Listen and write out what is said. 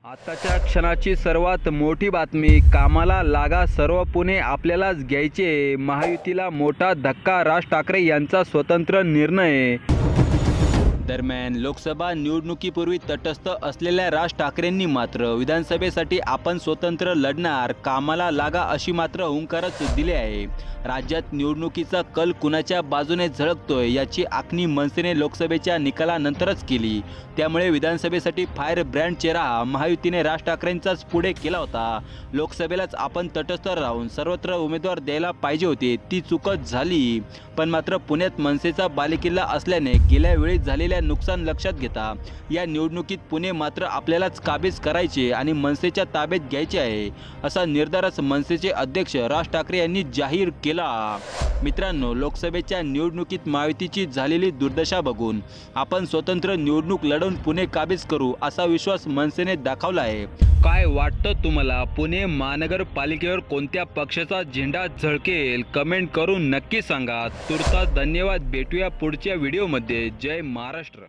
आताच्या क्षणाची सर्वात मोठी बातमी, कामाला लागा सर्व पुणे आपल्यालाच घ्यायचे. महायुतीला मोठा धक्का, राज ठाकरे यांचा स्वतंत्र निर्णय. दरम्यान लोकसभा निवडणुकीपूर्वी तटस्थ असलेल्या राज ठाकरेंनी मात्र विधानसभेसाठी आपण स्वतंत्र लढणार, कामाला लागा अशी मात्र हुंकारच दिली आहे. राज्यात निवडणुकीचा कल कुणाच्या बाजूने झळकतोय याची आखणी मनसेने लोकसभेच्या निकालानंतरच केली. त्यामुळे विधानसभेसाठी फायर ब्रँड चेहरा महायुतीने राज ठाकरेंचाच पुढे केला होता. लोकसभेलाच आपण तटस्थ राहून सर्वत्र उमेदवार द्यायला पाहिजे होते, ती चूकच झाली. पण मात्र पुण्यात मनसेचा बालेकिल्ला असल्याने गेल्या वेळी झालेल्या नुकसान लक्षात घेता या निवडणुकीत पुणे मात्र आपल्यालाच काबीज करायचे आणि मनसेच्या ताब्यात घ्यायचे आहे, असा निर्धारच मनसेचे अध्यक्ष राज ठाकरे यांनी जाहीर केला. मित्रांनो, लोकसभेच्या निवडणुकीत महायुतीची झालेली दुर्दशा बघून आपण स्वतंत्र निवडणूक लढवून पुणे काबीज करू असा विश्वास मनसेने दाखवला आहे. काय वाटतं तुम्हाला? पुणे महानगरपालिकेवर कोणत्या पक्षाचा झेंडा झळकेल? कमेंट करून नक्की सांगा. तुर्तास धन्यवाद. भेटूया पुढच्या व्हिडिओमध्ये. जय महाराष्ट्र.